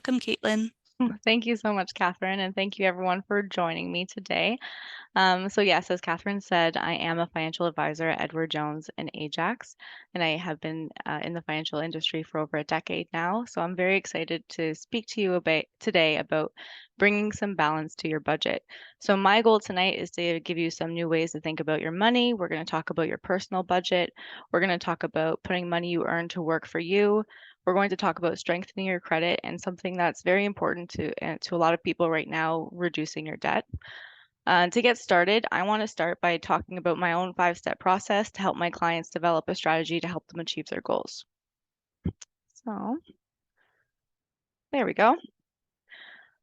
Welcome, Caitlin. Thank you so much, Catherine, and thank you everyone for joining me today. So yes, as Catherine said, I am a financial advisor at Edward Jones and Ajax, and I have been in the financial industry for over a decade now. So I'm very excited to speak to you about today about bringing some balance to your budget. So my goal tonight is to give you some new ways to think about your money. We're going to talk about your personal budget. We're going to talk about putting money you earn to work for you. We're going to talk about strengthening your credit and something that's very important to a lot of people right now, reducing your debt. To get started, I want to start by talking about my own 5-step process to help my clients develop a strategy to help them achieve their goals. So there we go.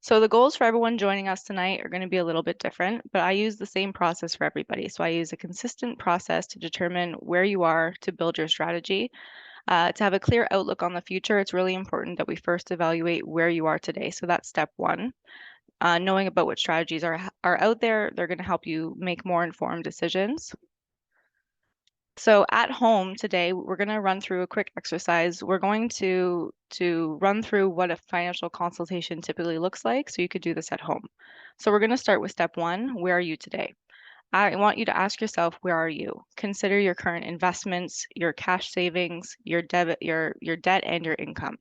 So the goals for everyone joining us tonight are going to be a little bit different, but I use the same process for everybody. So I use a consistent process to determine where you are to build your strategy. To have a clear outlook on the future, it's really important that we first evaluate where you are today. So that's step one. Knowing about what strategies are out there, they're going to help you make more informed decisions. So at home today, we're going to run through a quick exercise. We're going to run through what a financial consultation typically looks like, so you could do this at home. So we're going to start with step one. Where are you today? I want you to ask yourself, where are you? Consider your current investments, your cash savings, your debit, your debt, and your income.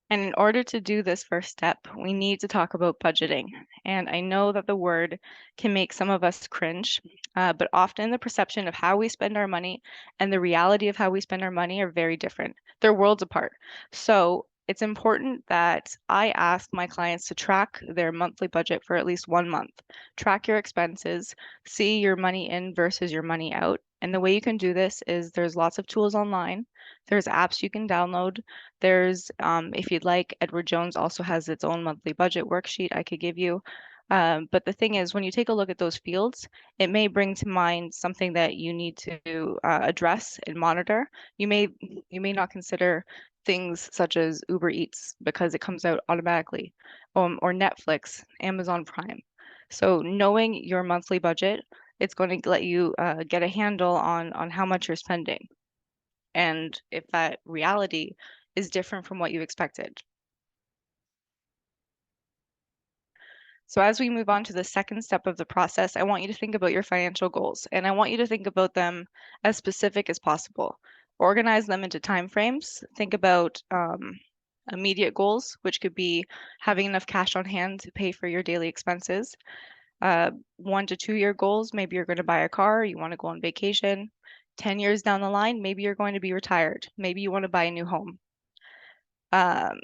And in order to do this first step, we need to talk about budgeting. And I know that the word can make some of us cringe, but often the perception of how we spend our money and the reality of how we spend our money are very different. They're worlds apart. So it's important that I ask my clients to track their monthly budget for at least 1 month. Track your expenses, see your money in versus your money out. And the way you can do this is there's lots of tools online. There's apps you can download. There's, if you'd like, Edward Jones also has its own monthly budget worksheet I could give you. But the thing is, when you take a look at those fields, it may bring to mind something that you need to address and monitor. You may not consider things such as Uber Eats because it comes out automatically, or Netflix, Amazon Prime. So knowing your monthly budget, it's going to let you get a handle on how much you're spending and if that reality is different from what you expected. So as we move on to the second step of the process, I want you to think about your financial goals, and I want you to think about them as specific as possible. Organize them into time frames. Think about immediate goals, which could be having enough cash on hand to pay for your daily expenses. 1 to 2 year goals, maybe you're going to buy a car, you want to go on vacation. 10 years down the line, maybe you're going to be retired. Maybe you want to buy a new home. Um,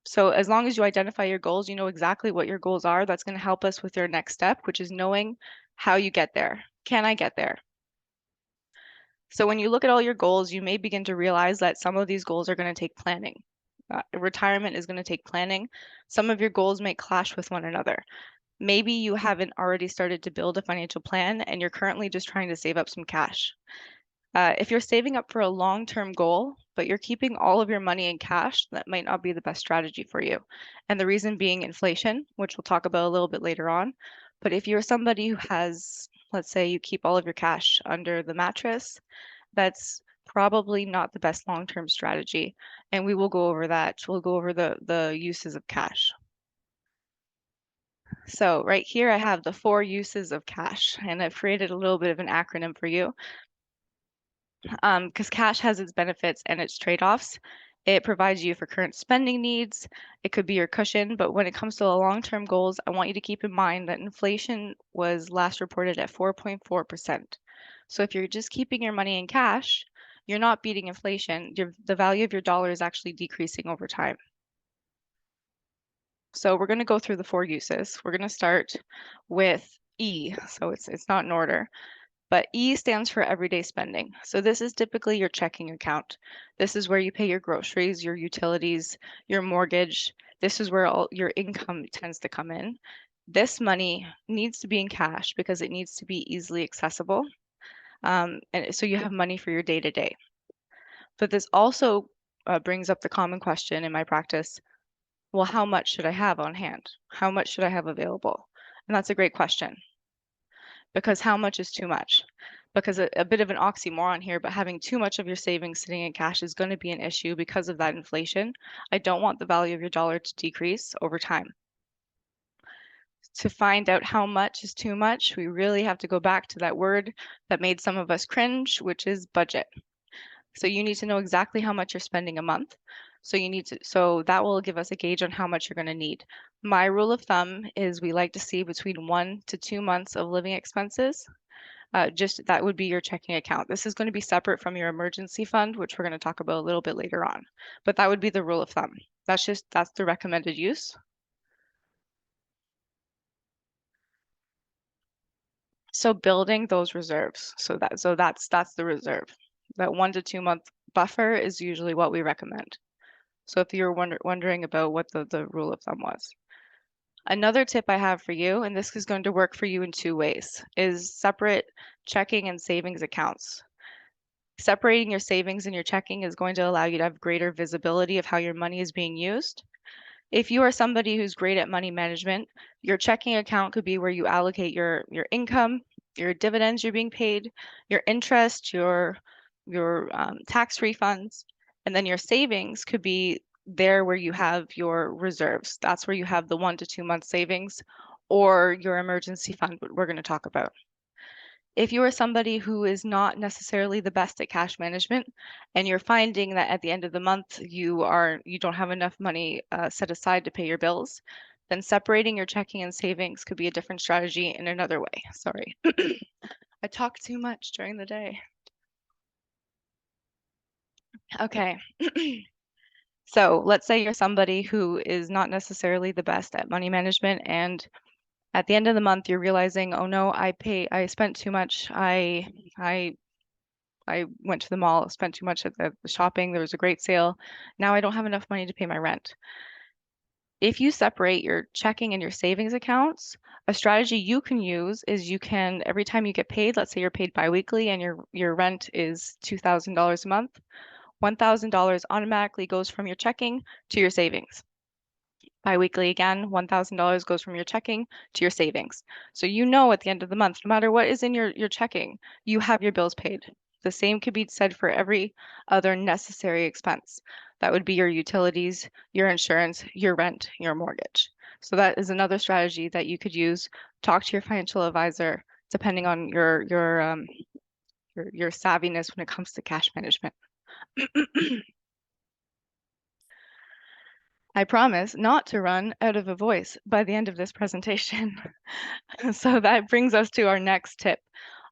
so as long as you identify your goals, you know exactly what your goals are. That's going to help us with your next step, which is knowing how you get there. Can I get there? So when you look at all your goals, you may begin to realize that some of these goals are going to take planning. Retirement is going to take planning. Some of your goals may clash with one another. Maybe you haven't already started to build a financial plan and you're currently just trying to save up some cash. If you're saving up for a long-term goal, but you're keeping all of your money in cash, that might not be the best strategy for you. And the reason being inflation, which we'll talk about a little bit later on. But if you're somebody who has, let's say you keep all of your cash under the mattress, that's probably not the best long-term strategy. And we will go over that. We'll go over the uses of cash. So right here I have the 4 uses of cash, and I've created a little bit of an acronym for you. Because cash has its benefits and its trade-offs. It provides you for current spending needs. It could be your cushion, but when it comes to the long-term goals, I want you to keep in mind that inflation was last reported at 4.4%. So if you're just keeping your money in cash, you're not beating inflation. The value of your dollar is actually decreasing over time. So we're going to go through the 4 uses. We're going to start with E, so it's not in order. But E stands for everyday spending. So this is typically your checking account. This is where you pay your groceries, your utilities, your mortgage. This is where all your income tends to come in. This money needs to be in cash because it needs to be easily accessible. And so you have money for your day to day. But this also brings up the common question in my practice, well, how much should I have on hand? How much should I have available? And that's a great question because how much is too much? because a bit of an oxymoron here, but having too much of your savings sitting in cash is going to be an issue because of that inflation. I don't want the value of your dollar to decrease over time. To find out how much is too much, we really have to go back to that word that made some of us cringe, which is budget. So you need to know exactly how much you're spending a month. So that will give us a gauge on how much you're going to need. My rule of thumb is we like to see between 1 to 2 months of living expenses. Just that would be your checking account. This is going to be separate from your emergency fund, which we're going to talk about a little bit later on. But that would be the rule of thumb. That's the recommended use. So building those reserves. So that's the reserve. That 1 to 2 month buffer is usually what we recommend. So if you're wondering about what the rule of thumb was. Another tip I have for you, and this is going to work for you in two ways, is separate checking and savings accounts. Separating your savings and your checking is going to allow you to have greater visibility of how your money is being used. If you are somebody who's great at money management, your checking account could be where you allocate your income, your dividends you're being paid, your interest, your tax refunds, and then your savings could be there where you have your reserves. That's where you have the 1 to 2 month savings or your emergency fund, what we're going to talk about. If you are somebody who is not necessarily the best at cash management and you're finding that at the end of the month you don't have enough money set aside to pay your bills, then separating your checking and savings could be a different strategy in another way. Sorry. I talk too much during the day. Okay. So let's say you're somebody who is not necessarily the best at money management, and at the end of the month you're realizing, oh no, I spent too much. I went to the mall, spent too much at the shopping. There was a great sale. Now I don't have enough money to pay my rent. If you separate your checking and your savings accounts, a strategy you can use is you can, every time you get paid, let's say you're paid biweekly and your rent is $2,000 a month, $1,000 automatically goes from your checking to your savings. Biweekly again, $1,000 goes from your checking to your savings. So you know at the end of the month, no matter what is in your checking, you have your bills paid. The same could be said for every other necessary expense. That would be your utilities, your insurance, your rent, your mortgage. So that is another strategy that you could use. Talk to your financial advisor, depending on your savviness when it comes to cash management. I promise not to run out of a voice by the end of this presentation. So that brings us to our next tip,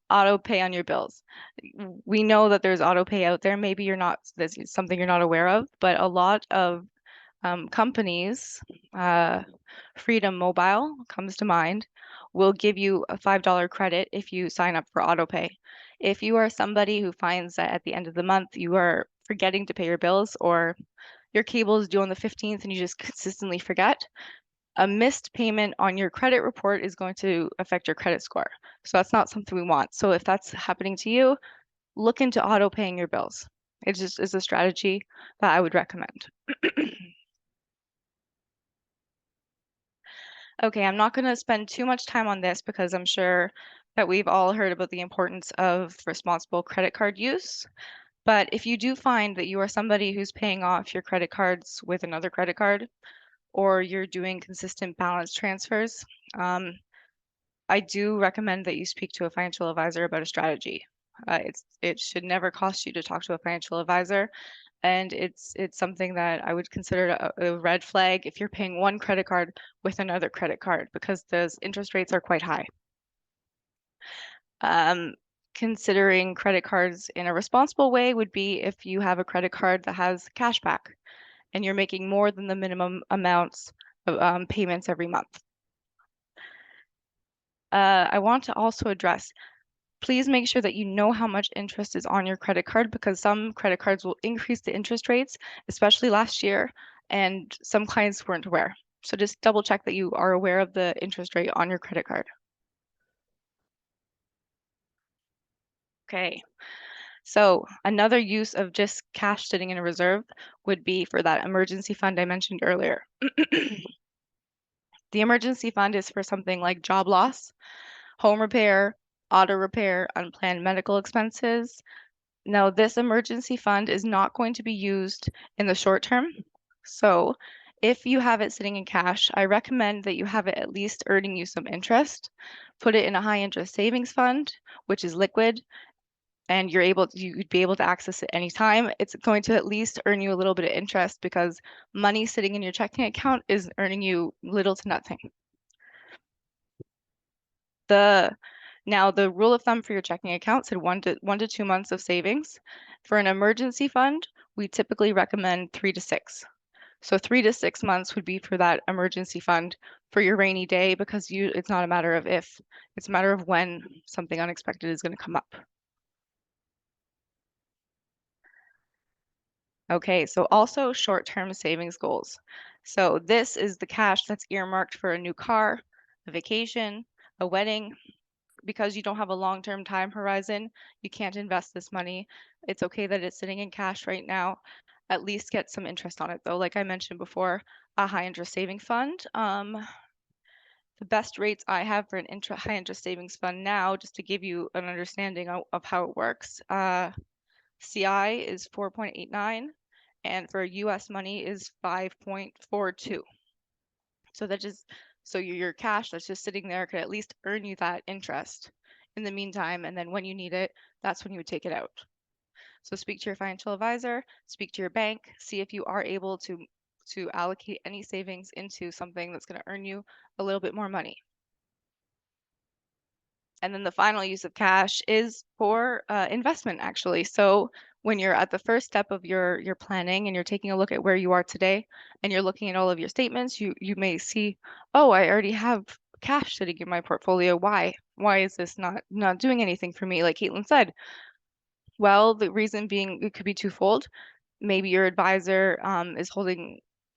auto pay on your bills. We know that there's auto pay out there. Maybe this is something you're not aware of, but a lot of companies, uh, Freedom Mobile comes to mind, will give you a $5 credit if you sign up for auto pay. If you are somebody who finds that at the end of the month you are forgetting to pay your bills, or your cable is due on the 15th and you just consistently forget, a missed payment on your credit report is going to affect your credit score. So that's not something we want. So if that's happening to you, look into auto paying your bills. It just is a strategy that I would recommend. Okay, I'm not going to spend too much time on this because I'm sure that we've all heard about the importance of responsible credit card use. But if you do find that you are somebody who's paying off your credit cards with another credit card, or you're doing consistent balance transfers, I do recommend that you speak to a financial advisor about a strategy. It should never cost you to talk to a financial advisor, and it's something that I would consider a red flag if you're paying one credit card with another credit card because those interest rates are quite high. Um, Considering credit cards in a responsible way would be if you have a credit card that has cash back and you're making more than the minimum amounts of payments every month. I want to also address, please make sure that you know how much interest is on your credit card because some credit cards will increase the interest rates, especially last year, and some clients weren't aware. So just double check that you are aware of the interest rate on your credit card. Okay. So another use of just cash sitting in a reserve would be for that emergency fund I mentioned earlier. The emergency fund is for something like job loss, home repair, auto repair, unplanned medical expenses. Now, this emergency fund is not going to be used in the short term. So, if you have it sitting in cash, I recommend that you have it at least earning you some interest. Put it in a high interest savings fund, which is liquid, and you'd be able to access it anytime. It's going to at least earn you a little bit of interest because money sitting in your checking account is earning you little to nothing. The Now the rule of thumb for your checking account said 1 to 2 months of savings. For an emergency fund, we typically recommend 3 to 6. So 3 to 6 months would be for that emergency fund for your rainy day because it's not a matter of if, it's a matter of when something unexpected is going to come up. Okay, so also short-term savings goals. So this is the cash that's earmarked for a new car, a vacation, a wedding. Because you don't have a long-term time horizon, you can't invest this money. It's okay that it's sitting in cash right now. At least get some interest on it though. Like I mentioned before, a high interest savings fund. The best rates I have for an high interest savings fund now, just to give you an understanding of how it works, CI is 4.89, and for US money is 5.42. So that just so your cash that's just sitting there could at least earn you that interest in the meantime, and then when you need it, that's when you would take it out. So speak to your financial advisor, speak to your bank, see if you are able to allocate any savings into something that's going to earn you a little bit more money. And then the final use of cash is for investment, actually. So when you're at the first step of your planning and you're taking a look at where you are today and you're looking at all of your statements, you may see, oh, I already have cash sitting in my portfolio. Why? Why is this not doing anything for me? Like Caitlin said, well, the reason being it could be twofold. Maybe your advisor is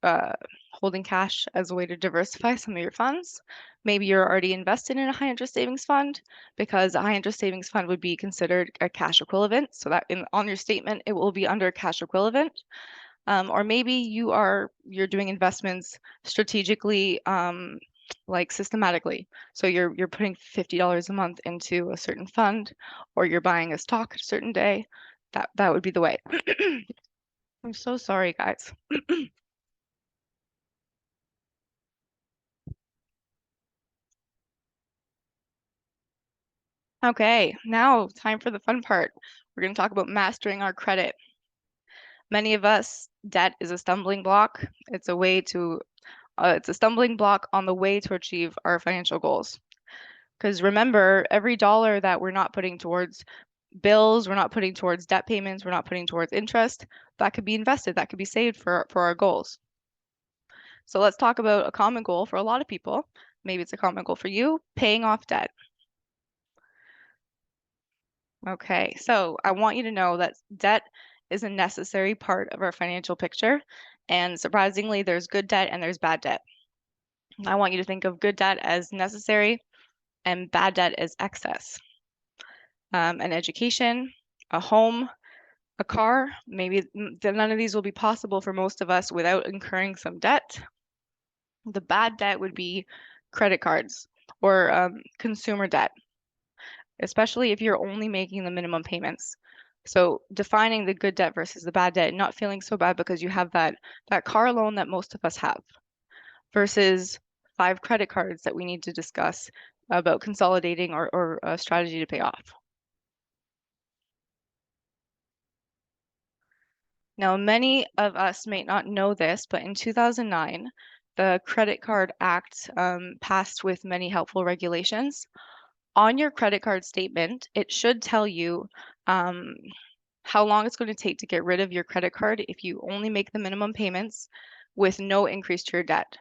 uh, holding cash as a way to diversify some of your funds. Maybe you're already invested in a high interest savings fund because a high interest savings fund would be considered a cash equivalent. So that on your statement, it will be under cash equivalent. Or maybe you're doing investments strategically, like systematically. So you're putting $50 a month into a certain fund, or you're buying a stock a certain day. That would be the way. I'm so sorry, guys. Okay, now time for the fun part. We're going to talk about mastering our credit. Many of us, debt is a stumbling block. It's a stumbling block on the way to achieve our financial goals. Because remember, every dollar that we're not putting towards bills, we're not putting towards debt payments, we're not putting towards interest, that could be invested, that could be saved for our goals. So let's talk about a common goal for a lot of people. Maybe it's a common goal for you, paying off debt. Okay, so I want you to know that debt is a necessary part of our financial picture. And surprisingly, there's good debt and there's bad debt. I want you to think of good debt as necessary and bad debt as excess. An education, a home, a car, maybe none of these will be possible for most of us without incurring some debt. The bad debt would be credit cards or consumer debt, especially if you're only making the minimum payments. So defining the good debt versus the bad debt, not feeling so bad because you have that car loan that most of us have, versus 5 credit cards that we need to discuss about consolidating or a strategy to pay off. Now, many of us may not know this, but in 2009, the Credit Card Act passed with many helpful regulations. On your credit card statement, it should tell you um, how long it's going to take to get rid of your credit card if you only make the minimum payments with no increase to your debt.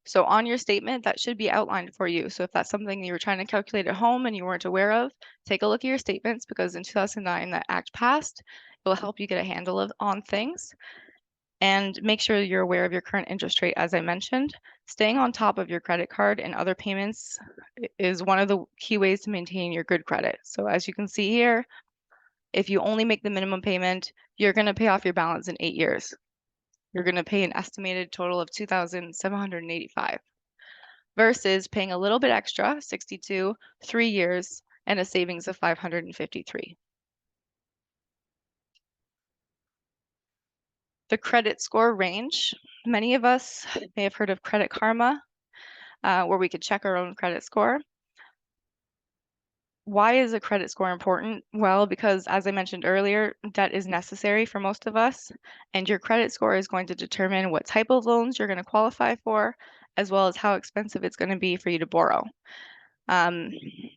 So on your statement, that should be outlined for you. So if that's something you were trying to calculate at home and you weren't aware of, take a look at your statements because in 2009 that act passed. It will help you get a handle on things and make sure you're aware of your current interest rate, as I mentioned. Staying on top of your credit card and other payments is one of the key ways to maintain your good credit. So as you can see here, if you only make the minimum payment, you're going to pay off your balance in 8 years. You're going to pay an estimated total of $2,785 versus paying a little bit extra, 62, 3 years, and a savings of 553. The credit score range. Many of us may have heard of Credit Karma, where we could check our own credit score. Why is a credit score important? Well, because as I mentioned earlier, debt is necessary for most of us, and your credit score is going to determine what type of loans you're going to qualify for, as well as how expensive it's going to be for you to borrow. Um,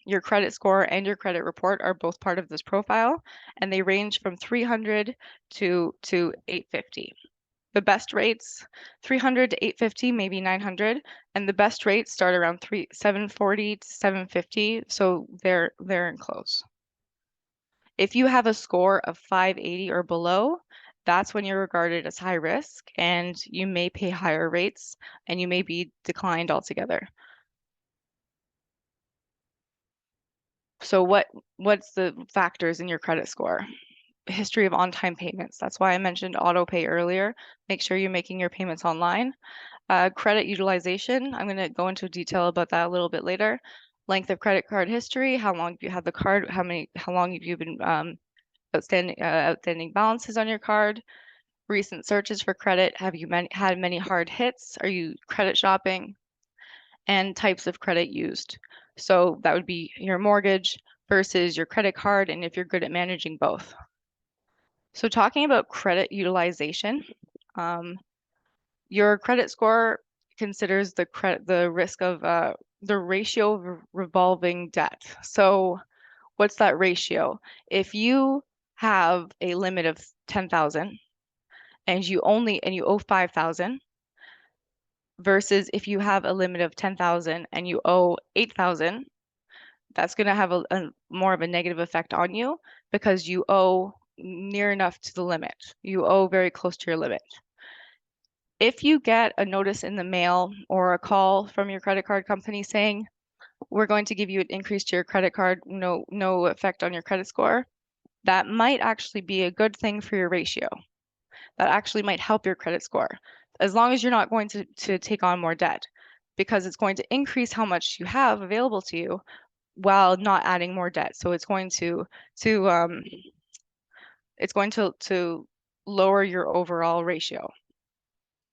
your credit score and your credit report are both part of this profile, and they range from 300 to 850. The best rates, 300 to 850, maybe 900, and the best rates start around 740 to 750, so they're in close. If you have a score of 580 or below, that's when you're regarded as high risk and you may pay higher rates and you may be declined altogether. So what's the factors in your credit score? History of on-time payments. That's why I mentioned auto pay earlier. Make sure you're making your payments online. Credit utilization, I'm going to go into detail about that a little bit later. Length of credit card history, how long have you had the card, how long have you been outstanding balances on your card, recent searches for credit, have you had many hard hits, are you credit shopping, and types of credit used. So that would be your mortgage versus your credit card, and if you're good at managing both. So talking about credit utilization, um, your credit score considers the risk of the ratio of revolving debt. So what's that ratio? If you have a limit of 10,000 and you owe 5,000 versus if you have a limit of 10,000 and you owe 8,000, that's going to have a more of a negative effect on you because you owe near enough to the limit. You owe very close to your limit. If you get a notice in the mail or a call from your credit card company saying, we're going to give you an increase to your credit card, no effect on your credit score, that might actually be a good thing for your ratio. That actually might help your credit score, as long as you're not going to take on more debt, because it's going to increase how much you have available to you while not adding more debt. So to it's going to lower your overall ratio.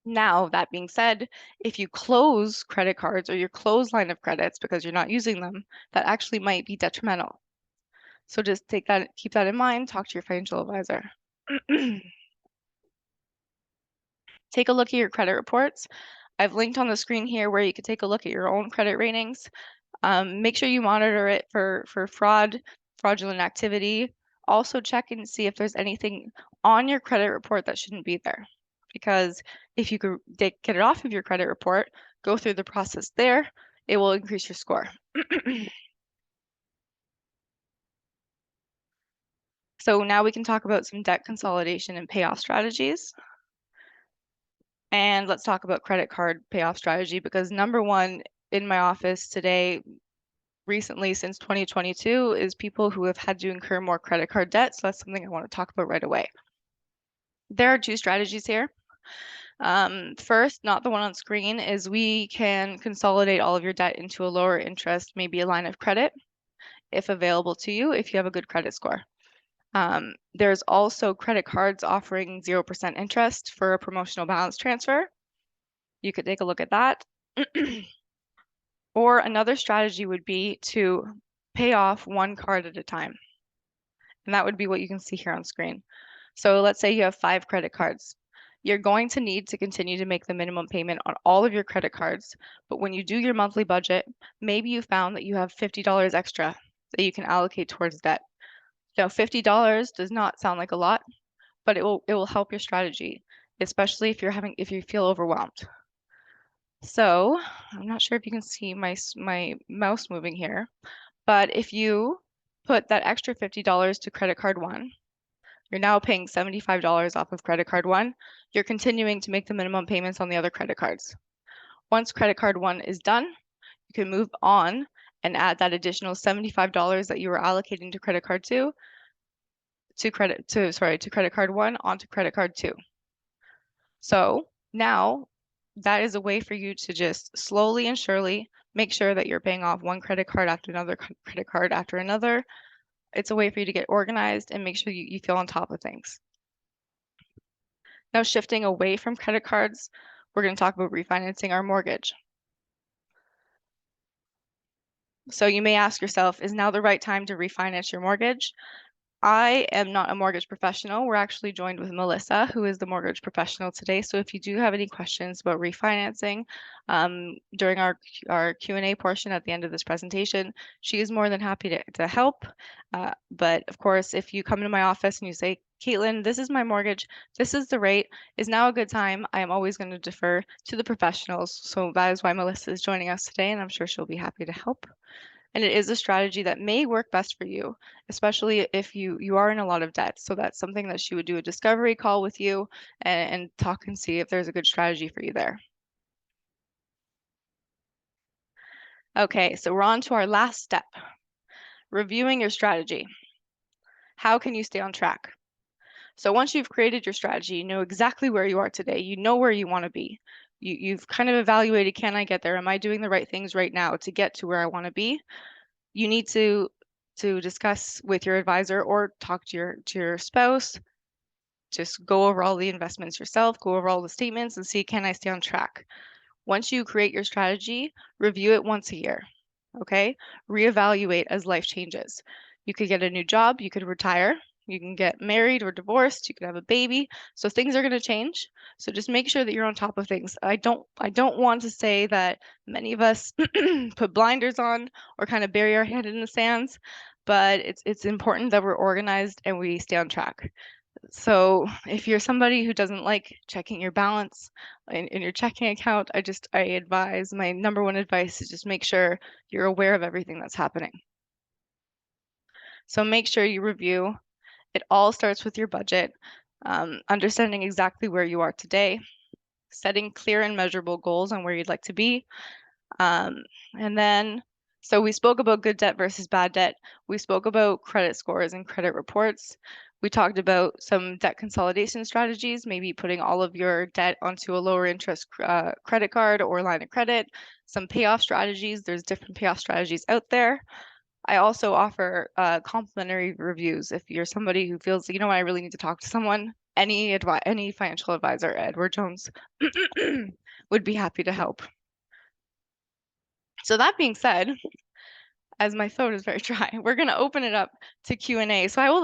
Now, that being said, if you close credit cards or your close line of credits because you're not using them, that actually might be detrimental. So just keep that in mind, talk to your financial advisor. Take a look at your credit reports. I've linked on the screen here where you can take a look at your own credit ratings. Make sure you monitor it for fraudulent activity. Also check and see if there's anything on your credit report that shouldn't be there. Because if you could get it off of your credit report, go through the process there, it will increase your score. So now we can talk about some debt consolidation and payoff strategies. And let's talk about credit card payoff strategy because number one in my office today, recently since 2022, is people who have had to incur more credit card debt. So that's something I want to talk about right away. There are two strategies here. First, not the one on screen, is we can consolidate all of your debt into a lower interest, maybe a line of credit, if available to you, if you have a good credit score. There's also credit cards offering 0% interest for a promotional balance transfer. You could take a look at that. Or another strategy would be to pay off one card at a time. And that would be what you can see here on screen. So let's say you have 5 credit cards. You're going to need to continue to make the minimum payment on all of your credit cards. But when you do your monthly budget, maybe you found that you have $50 extra that you can allocate towards debt. Now, $50 does not sound like a lot, but it will help your strategy, especially if you feel overwhelmed. So I'm not sure if you can see my mouse moving here, but if you put that extra $50 to credit card one, you're now paying $75 off of credit card one. You're continuing to make the minimum payments on the other credit cards. Once credit card one is done, you can move on and add that additional $75 that you were allocating to credit card two to credit card one onto credit card two. So now that is a way for you to just slowly and surely Make sure that you're paying off one credit card after another credit card after another. It's a way for you to get organized and make sure you feel on top of things. Now, shifting away from credit cards, we're going to talk about refinancing our mortgage. So you may ask yourself, is now the right time to refinance your mortgage? I am not a mortgage professional. We're actually joined with Melissa, who is the mortgage professional today. So if you do have any questions about refinancing during our Q&A portion at the end of this presentation, she is more than happy to help. But of course, if you come into my office and you say, Caitlin, this is my mortgage, this is the rate, is now a good time? I am always going to defer to the professionals. So that is why Melissa is joining us today, and I'm sure she'll be happy to help. And it is a strategy that may work best for you, especially if you are in a lot of debt. So that's something that she would do a discovery call with you and talk and see if there's a good strategy for you there. Okay, so we're on to our last step, reviewing your strategy. How can you stay on track? So once you've created your strategy, you know exactly where you are today, you know where you want to be. You've kind of evaluated, can I get there? Am I doing the right things right now to get to where I want to be? You need to discuss with your advisor or talk to your spouse. Just go over all the investments yourself, go over all the statements and see, can I stay on track? Once you create your strategy, review it once a year. Okay? Reevaluate as life changes. You could get a new job, you could retire, you can get married or divorced, you could have a baby. So things are going to change. So just make sure that you're on top of things. I don't want to say that many of us put blinders on or kind of bury our head in the sands, but it's important that we're organized and we stay on track. So if you're somebody who doesn't like checking your balance in your checking account, I advise, my number one advice is just make sure you're aware of everything that's happening. So make sure you review. It all starts with your budget, understanding exactly where you are today, setting clear and measurable goals on where you'd like to be. Um, and then, so we spoke about good debt versus bad debt. We spoke about credit scores and credit reports. We talked about some debt consolidation strategies, maybe putting all of your debt onto a lower interest credit card or line of credit, some payoff strategies. There's different payoff strategies out there. I also offer complimentary reviews. If you're somebody who feels, you know what, I really need to talk to someone, any financial advisor at Edward Jones would be happy to help. So that being said, as my throat is very dry, we're going to open it up to Q&A. So I will